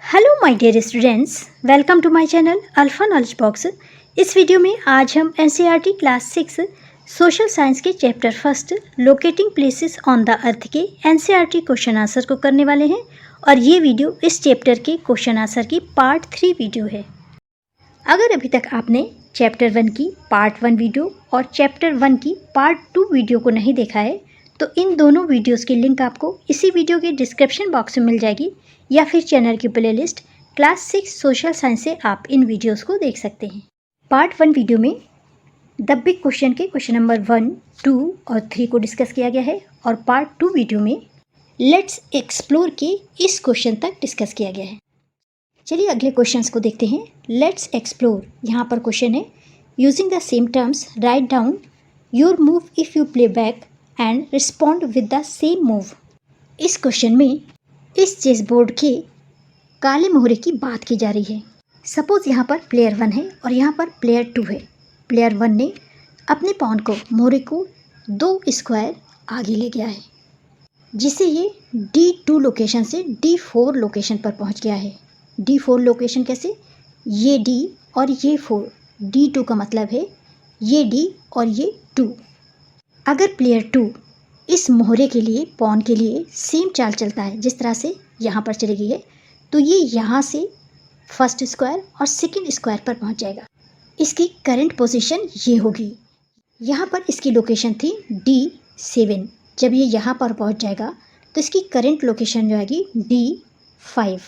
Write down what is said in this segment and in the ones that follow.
Hello my dear students, welcome to my channel alpha knowledge box. इस video में आज हम एनसीईआरटी क्लास 6 सोशल साइंस के chapter first locating places on the earth के NCERT question answer को करने वाले हैं और ये वीडियो इस चैप्टर के क्वेश्चन आंसर की पार्ट 3 वीडियो है। अगर अभी तक आपने चैप्टर 1 की पार्ट 1 वीडियो और चैप्टर 1 की पार्ट 2 वीडियो को नहीं देखा है तो इन दोनों वीडियोस की लिंक आपको इसी वीडियो के डिस्क्रिप्शन बॉक्स में मिल जाएगी या फिर चैनल की प्लेलिस्ट क्लास 6 सोशल साइंस से आप इन वीडियोस को देख सकते हैं। पार्ट 1 वीडियो में द बिग क्वेश्चन के क्वेश्चन नंबर 1, 2 और 3 को डिस्कस किया गया है और पार्ट 2 वीडियो में लेट्स एक्सप्लोर के इस क्वेश्चन तक डिस्कस किया गया है। चलिए अगले क्वेश्चंस को देखते हैं। लेट्स एक्सप्लोर, यहाँ पर क्वेश्चन है using the same terms write down your move if you play back and respond with the same move. इस क्वेश्चन में इस चेस बोर्ड के काले मोहरे की बात की जा रही है। सपोज यहाँ पर प्लेयर 1 है और यहाँ पर प्लेयर 2 है। प्लेयर 1 ने अपने पॉन को मोहरे को 2 स्क्वायर आगे ले गया है जिससे ये D2 लोकेशन से D4 लोकेशन पर पहुँच गया है। D4 लोकेशन कैसे? ये D और ये 4, D2 का मतलब है ये D और ये 2। अगर प्लेयर 2 इस मोहरे के लिए पॉन के लिए सेम चाल चलता है जिस तरह से यहाँ पर चली गई है तो ये यहाँ से फर्स्ट स्क्वायर और सेकंड स्क्वायर पर पहुँच जाएगा। इसकी करंट पोजीशन ये होगी। यहाँ पर इसकी लोकेशन थी D7। जब ये यहाँ पर पहुँच जाएगा तो इसकी करंट लोकेशन जो आएगी D5।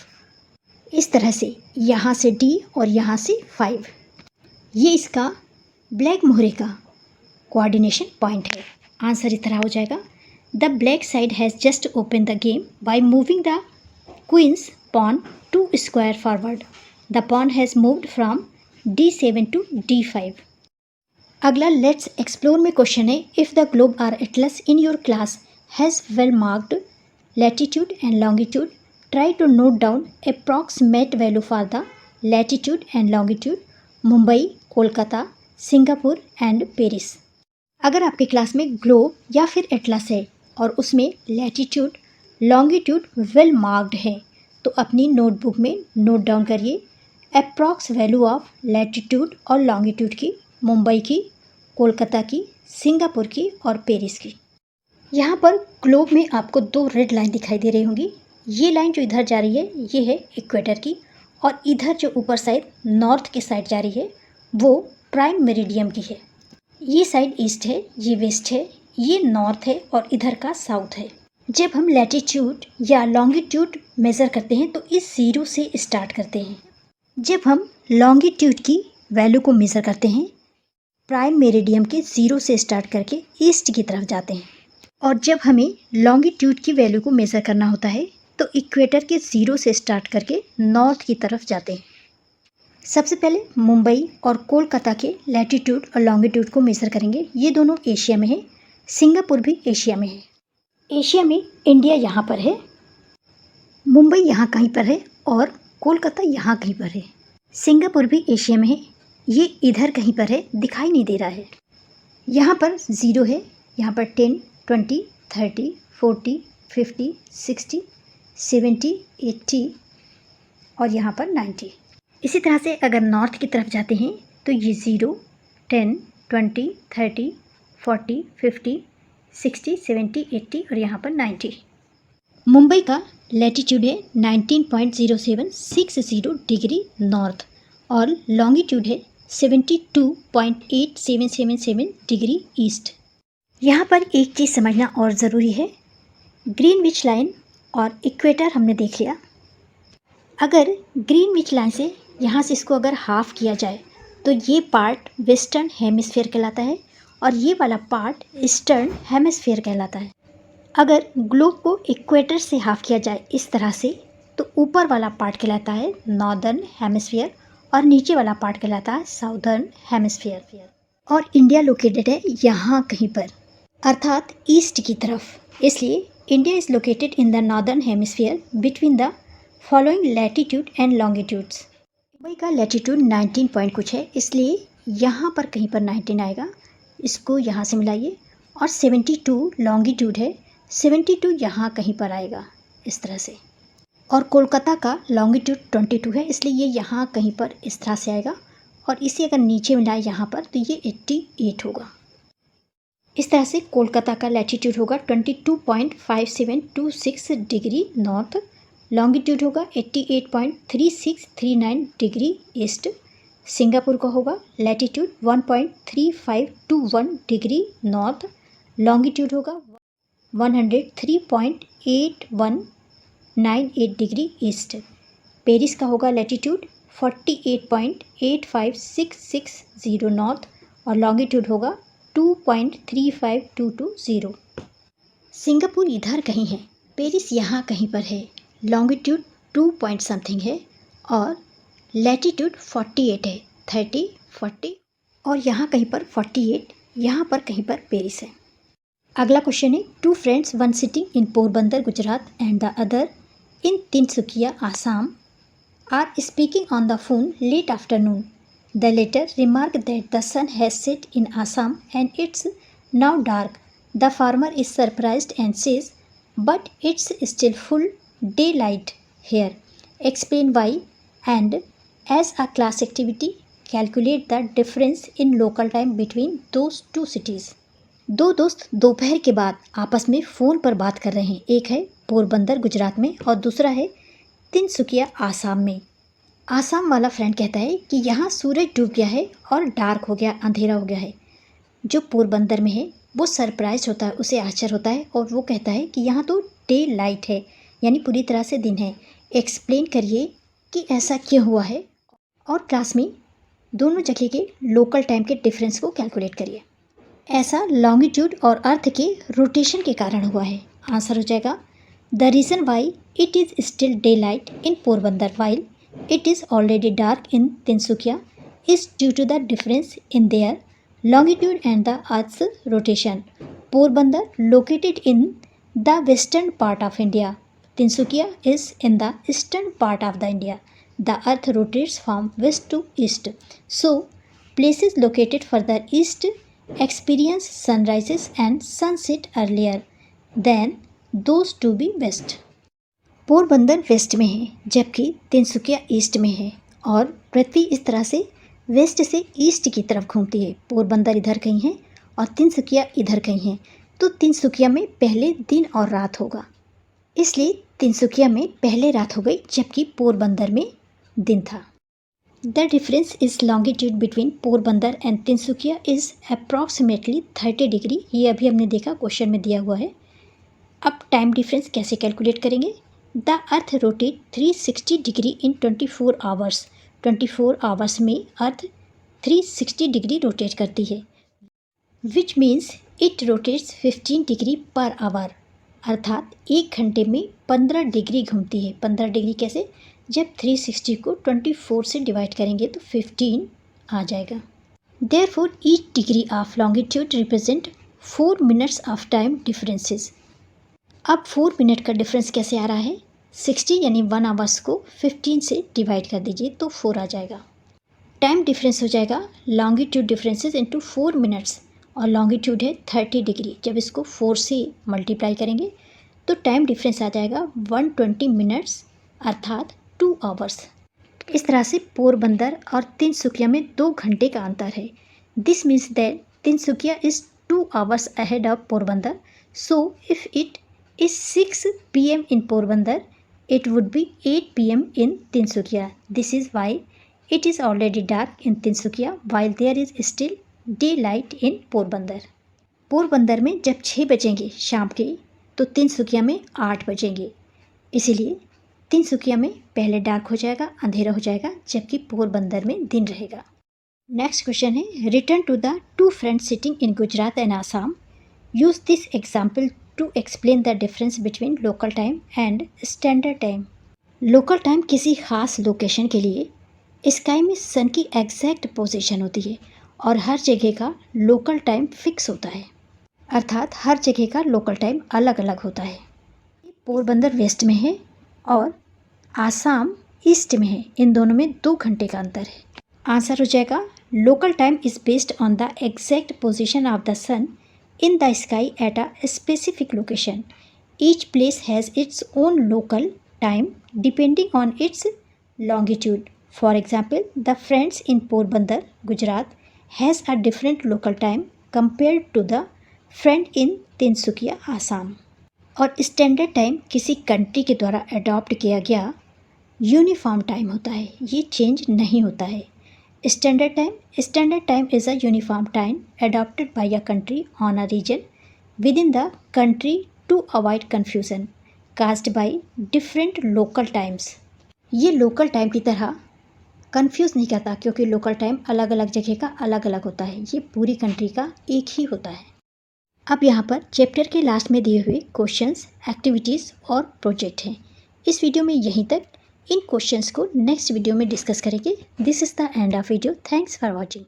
इस तरह से यहाँ से D और यहाँ से 5, ये इसका ब्लैक मोहरे का कोऑर्डिनेशन पॉइंट है। आंसर इस तरह हो जाएगा the black side has just open the game by moving the queen's pawn 2 square forward. The pawn has moved from D7 to D5। अगला लेट्स एक्सप्लोर में क्वेश्चन है if the globe or atlas in your class has well marked latitude and longitude try to note down approximate value for the latitude and longitude Mumbai, Kolkata, Singapore and Paris. अगर आपके class में globe या फिर Atlas है और उसमें latitude longitude well marked है तो अपनी नोटबुक में नोट डाउन करिए अप्रॉक्स वैल्यू ऑफ लैटिट्यूड और लॉन्गिट्यूड की मुंबई की, कोलकाता की, सिंगापुर की और पेरिस की। यहाँ पर ग्लोब में आपको 2 रेड लाइन दिखाई दे रही होंगी। ये लाइन जो इधर जा रही है ये है इक्वेटर की और इधर जो ऊपर साइड नॉर्थ की साइड जा रही है वो प्राइम मेरिडियम की है। ये साइड ईस्ट है, ये वेस्ट है, ये नॉर्थ है और इधर का साउथ है। जब हम लैटिट्यूड या लॉन्गिट्यूड मेज़र करते हैं तो इस 0 से स्टार्ट करते हैं। जब हम लॉन्गिट्यूड की वैल्यू को मेज़र करते हैं प्राइम मेरिडियम के 0 से स्टार्ट करके ईस्ट की तरफ जाते हैं और जब हमें लॉन्गिट्यूड की वैल्यू को मेज़र करना होता है तो इक्वेटर के 0 से स्टार्ट करके नॉर्थ की तरफ जाते हैं। सबसे पहले मुंबई और कोलकाता के लैटिट्यूड और लॉन्गिट्यूड को मेज़र करेंगे। ये दोनों एशिया में है, सिंगापुर भी एशिया में है। एशिया में इंडिया यहाँ पर है, मुंबई यहाँ कहीं पर है और कोलकाता यहाँ कहीं पर है। सिंगापुर भी एशिया में है, ये इधर कहीं पर है, दिखाई नहीं दे रहा है। यहाँ पर 0 है, यहाँ पर 10, 20, 30, 40, 50, 60, 70, 80 और यहाँ पर 90। इसी तरह से अगर नॉर्थ की तरफ जाते हैं तो ये 0, 10, 20, 30, 40, 50, 60, 70, 80 और यहाँ पर 90। मुंबई का लैटिट्यूड है 19.0760 डिग्री नॉर्थ और लॉन्गिट्यूड है 72.8777 डिग्री ईस्ट। यहाँ पर एक चीज़ समझना और ज़रूरी है, ग्रीनविच लाइन और इक्वेटर हमने देख लिया। अगर ग्रीनविच लाइन से यहाँ से इसको अगर हाफ़ किया जाए तो ये पार्ट वेस्टर्न हेमिस्फीयर कहलाता है और ये वाला पार्ट ईस्टर्न हेमिस्फीयर कहलाता है। अगर ग्लोब को इक्वेटर से हाफ़ किया जाए इस तरह से तो ऊपर वाला पार्ट कहलाता है नॉर्दर्न हेमिस्फीयर और नीचे वाला पार्ट कहलाता है साउदर्न हेमिस्फीयर। और इंडिया लोकेटेड है यहाँ कहीं पर अर्थात ईस्ट की तरफ। इसलिए India is located in the northern hemisphere between the following latitude and longitudes. Mumbai का लैटिट्यूड 19 पॉइंट कुछ है, इसलिए यहाँ पर कहीं पर 19 आएगा, इसको यहाँ से मिलाइए। और 72 लॉन्गिट्यूड है, 72 यहाँ कहीं पर आएगा इस तरह से। और कोलकाता का लॉन्गिट्यूड 22 है, इसलिए ये यहाँ कहीं पर इस तरह से आएगा और इसे अगर नीचे मिलाए यहाँ पर तो ये 88 होगा। इस तरह से कोलकाता का लैटिट्यूड होगा 22.5726 डिग्री नॉर्थ, लॉन्गिट्यूड होगा 88.3639 डिग्री ईस्ट। सिंगापुर का होगा लैटिट्यूड 1.3521 डिग्री नॉर्थ, लॉन्गिट्यूड होगा 103.8198 डिग्री ईस्ट। पेरिस का होगा लैटिट्यूड 48.85660 नॉर्थ और लॉन्गिट्यूड होगा 2.35220। सिंगापुर इधर कहीं है, पेरिस यहाँ कहीं पर है, लॉन्गिट्यूड 2 पॉइंट समथिंग है और लैटिट्यूड 48 है, 30 40 और यहाँ कहीं पर 48, यहाँ पर कहीं पर पेरिस है। अगला क्वेश्चन है, 2 friends, one sitting in Porbandar Gujarat and the other in Tinsukia Assam are speaking on the phone late afternoon. The latter remarked that the sun has set in Assam and it's now dark. The farmer is surprised and says, "But it's still full daylight here. Explain why and as a class activity, calculate the difference in local time between those two cities." दो दोस्त दोपहर के बाद आपस में phone पर बात कर रहे हैं। एक है पोरबंदर गुजरात में और दूसरा है तिनसुकिया आसाम में। आसाम वाला फ्रेंड कहता है कि यहाँ सूरज डूब गया है और डार्क हो गया, अंधेरा हो गया है। जो पोरबंदर में है वो सरप्राइज होता है, उसे आश्चर्य होता है और वो कहता है कि यहाँ तो डे लाइट है, यानी पूरी तरह से दिन है। एक्सप्लेन करिए कि ऐसा क्यों हुआ है और क्लास में दोनों जगह के लोकल टाइम के डिफरेंस को कैलकुलेट करिए। ऐसा लॉन्गिट्यूड और अर्थ के रोटेशन के कारण हुआ है। आंसर हो जाएगा, the reason why it is still day light in Porbandar while it is already dark in Tinsukia is due to the difference in their longitude and the Earth's rotation. Porbandar located in the western part of India. Tinsukia is in the eastern part of the India. The Earth rotates from west to east. So, places located further east experience sunrises and sunset earlier than those to be west. Porbandar west में है जबकि Tinsukia east में है और पृथ्वी इस तरह से waste से ईस्ट की तरफ घूमती है। पोरबंदर इधर कहीं है और तिनसुकिया इधर कहीं है, तो तिनसुकिया में पहले दिन और रात होगा, इसलिए तिनसुकिया में पहले रात हो गई जबकि पोरबंदर में दिन था। The difference is longitude between Porbandar and Tinsukia is approximately 30 degree. ये अभी हमने देखा, क्वेश्चन में दिया हुआ है। अब टाइम डिफरेंस कैसे कैलकुलेट करेंगे? The earth rotate 360 degree in 24 hours. 24 hours में अर्थ 360 डिग्री रोटेट करती है, which means it rotates 15 degree per hour, अर्थात 1 घंटे में 15 डिग्री घूमती है। 15 डिग्री कैसे? जब 360 को 24 से डिवाइड करेंगे तो 15 आ जाएगा। Therefore each degree of longitude represent 4 minutes of time differences. अब 4 मिनट का डिफरेंस कैसे आ रहा है? 60 यानी 1 आवर्स को 15 से डिवाइड कर दीजिए तो 4 आ जाएगा। टाइम डिफरेंस हो जाएगा लॉन्गिट्यूड डिफरेंसेस इनटू 4 मिनट्स और लॉन्गिट्यूड है 30 डिग्री। जब इसको 4 से मल्टीप्लाई करेंगे तो टाइम डिफरेंस आ जाएगा 120 मिनट्स अर्थात 2 आवर्स। इस तरह से पोरबंदर और तिनसुकिया में 2 घंटे का अंतर है। This means that Tinsukia is 2 hours ahead of Porbandar. So if it is 6 p.m. in Porbandar, it would be 8 p.m. in Tinsukia. This is why it is already dark in Tinsukia while there is still daylight in Porbandar. Porbandar में जब 6 बजेंगे शाम के तो तिनसुकिया में 8 बजेंगे, इसीलिए तिनसुकिया में पहले dark हो जाएगा, अंधेरा हो जाएगा, जबकि पोरबंदर में दिन रहेगा। नेक्स्ट क्वेश्चन है, return to the 2 friends sitting in Gujarat and Assam. Use this example to explain the difference between local time and standard time. Local time किसी ख़ास लोकेशन के लिए स्काई में सन की एग्जैक्ट पोजीशन होती है और हर जगह का लोकल टाइम फिक्स होता है, अर्थात हर जगह का लोकल टाइम अलग अलग होता है। पोरबंदर वेस्ट में है और आसाम ईस्ट में है, इन दोनों में 2 घंटे का अंतर है। आंसर हो जाएगा, local time is based on the exact position of the sun in the sky at a specific location. Each place has its own local time depending on its longitude. For example, the friends in Porbandar, Gujarat has a different local time compared to the friend in Tinsukia, Assam. और standard time किसी country के द्वारा adopt किया गया uniform time होता है, ये change नहीं होता है. Standard time is a uniform time adopted by a country on a region within the country to avoid confusion caused by different local times. ये लोकल टाइम की तरह कंफ्यूज नहीं करता क्योंकि लोकल टाइम अलग अलग जगह का अलग अलग होता है, ये पूरी कंट्री का एक ही होता है. अब यहाँ पर चैप्टर के लास्ट में दिए हुए क्वेश्चंस, एक्टिविटीज़ और प्रोजेक्ट हैं. इस वीडियो में यहीं तक. इन क्वेश्चंस को नेक्स्ट वीडियो में डिस्कस करेंगे. This is the end of video. Thanks for watching.